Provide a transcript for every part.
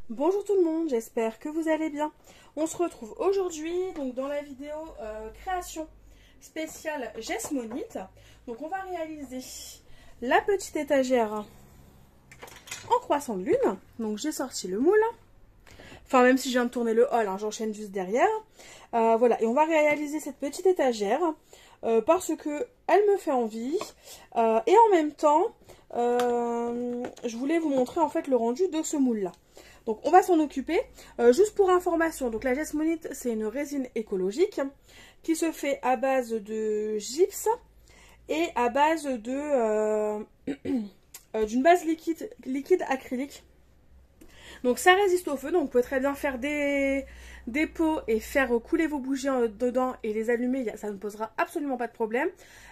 Bonjour tout le monde, j'espère que vous allez bien. On se retrouve aujourd'hui donc dans la vidéo création spéciale Jesmonite. Donc on va réaliser la petite étagère en croissant de lune. Donc j'ai sorti le moule. Enfin même si je viens de tourner le haul, hein, j'enchaîne juste derrière. Voilà, et on va réaliser cette petite étagère parce que elle me fait envie. Et en même temps, je voulais vous montrer en fait le rendu de ce moule là. Donc on va s'en occuper. Juste pour information, donc la Jesmonite c'est une résine écologique qui se fait à base de gypse et à base de d'une base liquide acrylique. Donc ça résiste au feu, donc vous pouvez très bien faire des pots et faire couler vos bougies dedans et les allumer, ça ne posera absolument pas de problème.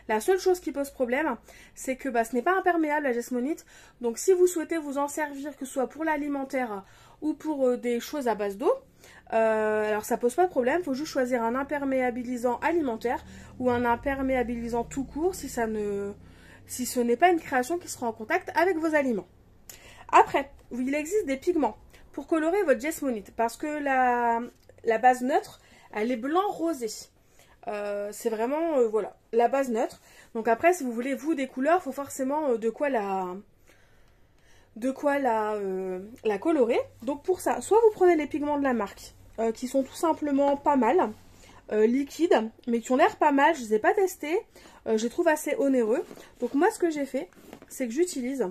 La seule chose qui pose problème, c'est que ce n'est pas imperméable la Jesmonite. Donc si vous souhaitez vous en servir, que ce soit pour l'alimentaire ou pour des choses à base d'eau, alors ça pose pas de problème, il faut juste choisir un imperméabilisant alimentaire ou un imperméabilisant tout court si ce n'est pas une création qui sera en contact avec vos aliments. Après, il existe des pigments pour colorer votre Jesmonite parce que la base neutre, elle est blanc rosé. C'est vraiment voilà, la base neutre. Donc après, si vous voulez vous des couleurs, il faut forcément de quoi la colorer. Donc pour ça, soit vous prenez les pigments de la marque qui sont tout simplement pas mal, liquides, mais qui ont l'air pas mal. Je les ai pas testés, je les trouve assez onéreux. Donc moi, ce que j'ai fait, c'est que j'utilise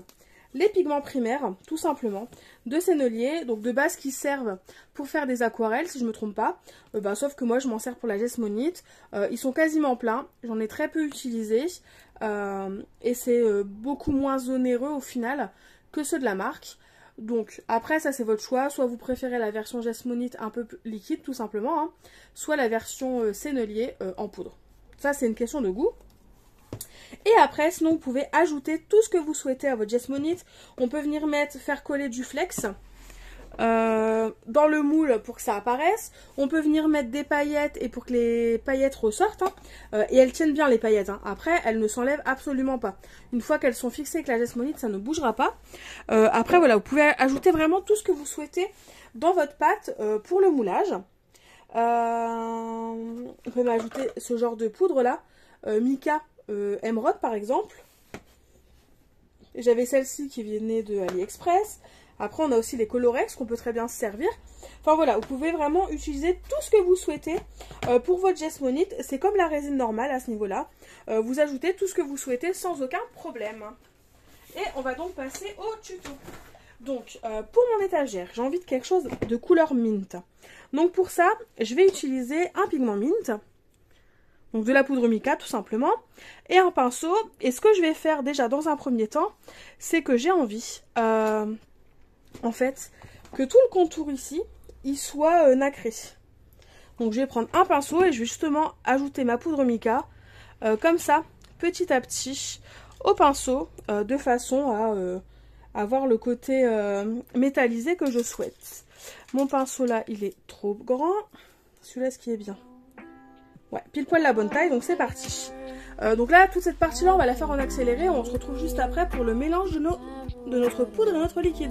les pigments primaires, tout simplement, de Sennelier, donc de base qui servent pour faire des aquarelles, si je ne me trompe pas. Sauf que moi, je m'en sers pour la Jesmonite. Ils sont quasiment pleins, j'en ai très peu utilisé. Et c'est beaucoup moins onéreux au final que ceux de la marque. Donc après, ça c'est votre choix. Soit vous préférez la version Jesmonite un peu liquide, tout simplement, hein, soit la version Sennelier en poudre. Ça, c'est une question de goût. Et après, sinon, vous pouvez ajouter tout ce que vous souhaitez à votre Jesmonite. On peut venir faire coller du flex dans le moule pour que ça apparaisse. On peut venir mettre des paillettes et pour que les paillettes ressortent. Hein. Et elles tiennent bien les paillettes. Hein. Après, elles ne s'enlèvent absolument pas. Une fois qu'elles sont fixées avec la Jesmonite, ça ne bougera pas. Après, voilà, vous pouvez ajouter vraiment tout ce que vous souhaitez dans votre pâte pour le moulage. Vous pouvez m'ajouter ce genre de poudre là, mica. Emeraude par exemple. J'avais celle-ci qui venait de AliExpress. Après on a aussi les Colorex qu'on peut très bien se servir. Enfin voilà, vous pouvez vraiment utiliser tout ce que vous souhaitez pour votre Jesmonite. C'est comme la résine normale à ce niveau-là. Vous ajoutez tout ce que vous souhaitez sans aucun problème. Et on va donc passer au tuto. Donc pour mon étagère, j'ai envie de quelque chose de couleur mint. Donc pour ça, je vais utiliser un pigment mint. Donc de la poudre mica tout simplement, et un pinceau. Et ce que je vais faire déjà dans un premier temps, c'est que j'ai envie, en fait, que tout le contour ici, il soit nacré. Donc je vais prendre un pinceau et je vais justement ajouter ma poudre mica, comme ça, petit à petit, au pinceau, de façon à avoir le côté métallisé que je souhaite. Mon pinceau là, il est trop grand. Celui-là, ce qui est bien. Ouais, pile poil la bonne taille, donc c'est parti. Donc là, toute cette partie-là, on va la faire en accéléré. On se retrouve juste après pour le mélange de notre poudre et notre liquide.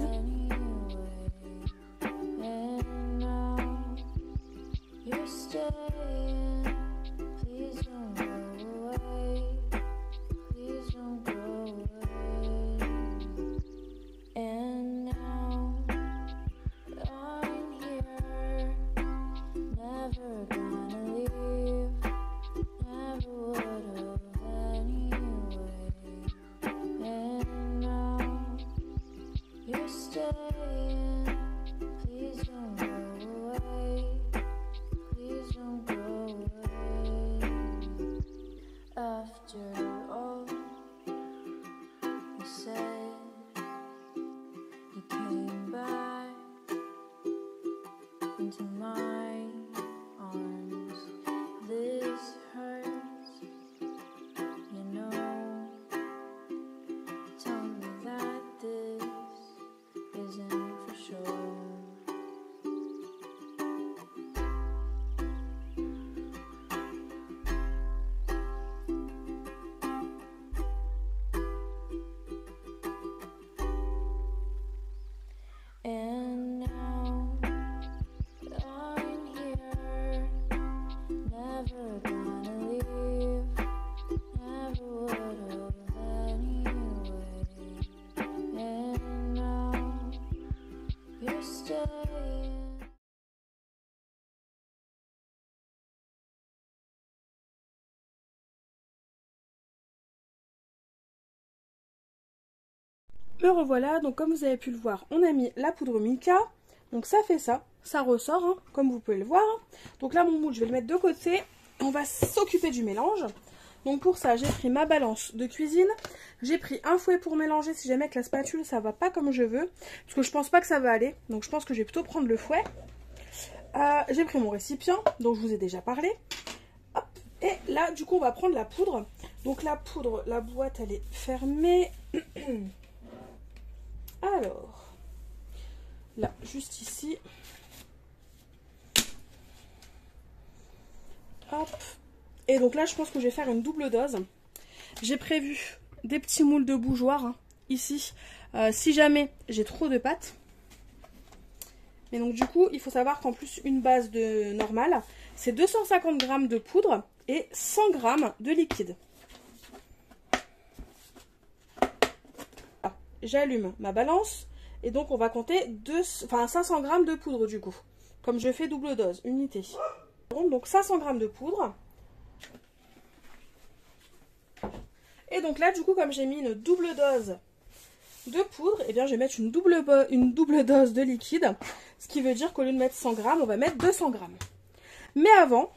Me revoilà, donc comme vous avez pu le voir, on a mis la poudre mica. Donc ça fait ça, ça ressort, hein, comme vous pouvez le voir. Donc là mon moule, je vais le mettre de côté. On va s'occuper du mélange. Donc pour ça, j'ai pris ma balance de cuisine. J'ai pris un fouet pour mélanger si jamais avec la spatule ça va pas comme je veux. Parce que je pense pas que ça va aller. Donc je pense que je vais plutôt prendre le fouet. J'ai pris mon récipient, dont je vous ai déjà parlé. Hop. Et là, du coup, on va prendre la poudre. Donc la poudre, la boîte, elle est fermée. Alors, là, juste ici. Hop. Et donc là, je pense que je vais faire une double dose. J'ai prévu des petits moules de bougeoir, hein, ici, si jamais j'ai trop de pâte. Mais donc du coup, il faut savoir qu'en plus, une base de normale, c'est 250 g de poudre et 100 g de liquide. J'allume ma balance et donc on va compter 500 g de poudre du coup. Comme je fais double dose, unité. Donc 500 g de poudre. Et donc là, du coup, comme j'ai mis une double dose de poudre, eh bien, je vais mettre une double dose de liquide. Ce qui veut dire qu'au lieu de mettre 100 g, on va mettre 200 g. Mais avant,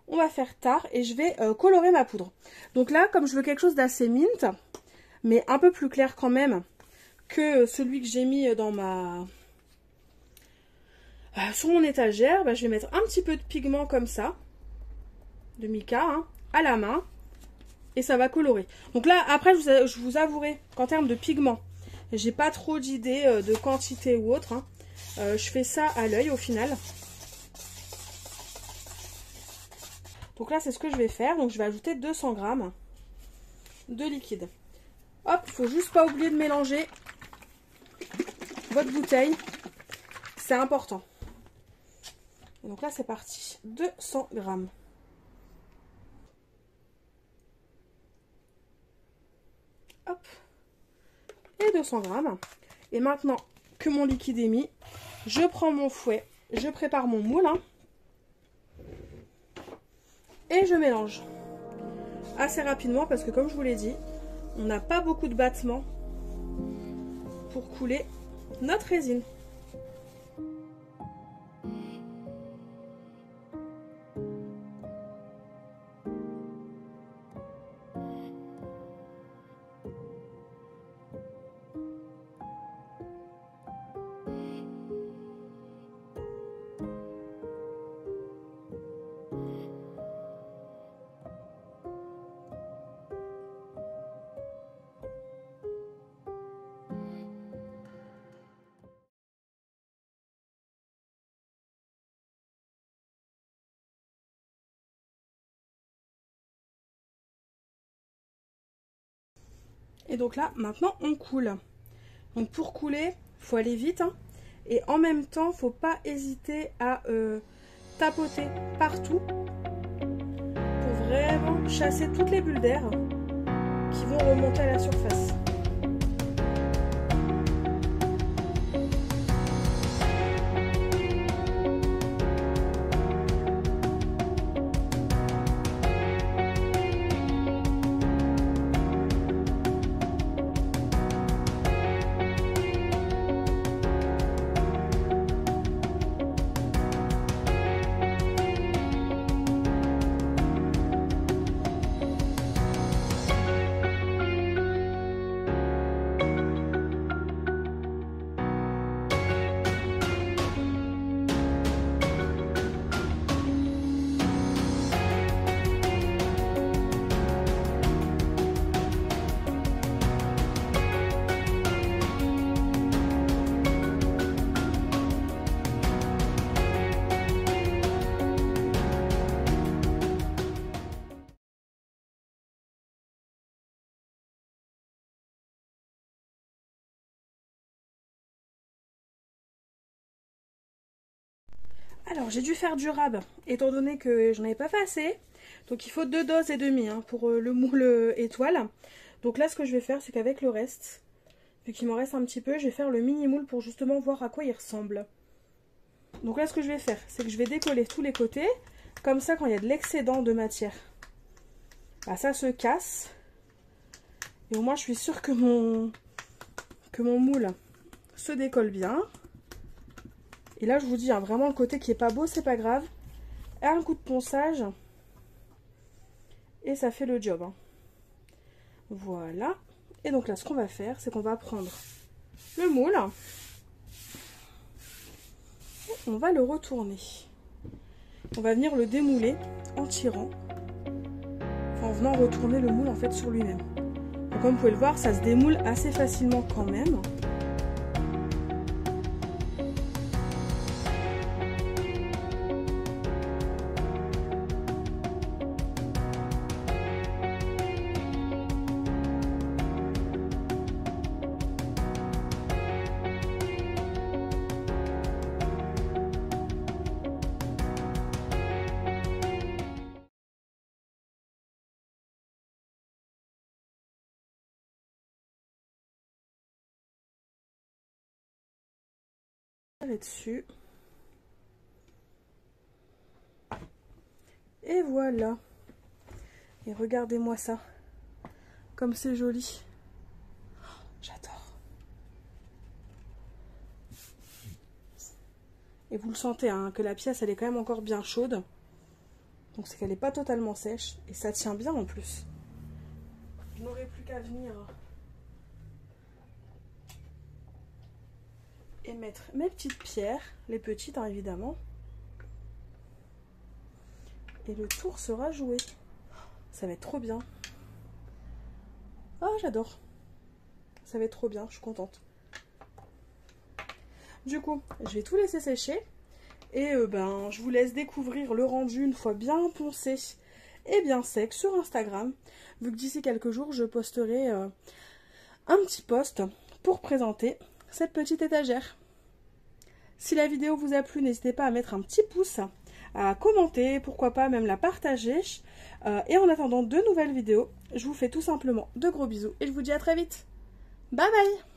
on va faire tard et je vais colorer ma poudre. Donc là, comme je veux quelque chose d'assez mint, mais un peu plus clair quand même que celui que j'ai mis dans sur mon étagère, bah, je vais mettre un petit peu de pigment comme ça, de mica, hein, à la main. Et ça va colorer. Donc là, après, je vous avouerai qu'en termes de pigment, j'ai pas trop d'idées de quantité ou autre. Hein. Je fais ça à l'œil au final. Donc là, c'est ce que je vais faire. Donc je vais ajouter 200 g de liquide. Hop, il faut juste pas oublier de mélanger votre bouteille. C'est important. Et donc là, c'est parti. 200 g. Hop, et 200 g. Et maintenant que mon liquide est mis, je prends mon fouet, je prépare mon moule, hein, et je mélange assez rapidement parce que comme je vous l'ai dit, on n'a pas beaucoup de battements pour couler notre résine. Et donc là, maintenant, on coule. Donc pour couler, il faut aller vite. Hein, et en même temps, il ne faut pas hésiter à tapoter partout pour vraiment chasser toutes les bulles d'air qui vont remonter à la surface. Alors j'ai dû faire du rab étant donné que j'en avais pas fait assez. Donc il faut 2 doses et demie hein, pour le moule étoile. Donc là ce que je vais faire c'est qu'avec le reste, vu qu'il m'en reste un petit peu, je vais faire le mini moule pour justement voir à quoi il ressemble. Donc là ce que je vais faire c'est que je vais décoller tous les côtés. Comme ça quand il y a de l'excédent de matière, bah, ça se casse. Et au moins je suis sûre que mon que mon moule se décolle bien. Et là, je vous dis, hein, vraiment le côté qui est pas beau, c'est pas grave. Un coup de ponçage et ça fait le job. Hein. Voilà. Et donc là, ce qu'on va faire, c'est qu'on va prendre le moule. On va le retourner. On va venir le démouler en tirant. Enfin, en venant retourner le moule en fait sur lui-même. Donc, comme vous pouvez le voir, ça se démoule assez facilement quand même. Dessus et voilà, et regardez-moi ça comme c'est joli. Oh, j'adore. Et vous le sentez hein, que la pièce elle est quand même encore bien chaude, donc c'est qu'elle n'est pas totalement sèche et ça tient bien en plus. Je n'aurai plus qu'à venir et mettre mes petites pierres, les petites hein, évidemment, et le tour sera joué. Ça va être trop bien. Oh j'adore, ça va être trop bien, je suis contente. Du coup je vais tout laisser sécher et je vous laisse découvrir le rendu une fois bien poncé et bien sec sur Instagram, vu que d'ici quelques jours je posterai un petit post pour présenter cette petite étagère. Si la vidéo vous a plu, n'hésitez pas à mettre un petit pouce, à commenter, pourquoi pas même la partager. Et en attendant de nouvelles vidéos, je vous fais tout simplement de gros bisous et je vous dis à très vite. Bye bye!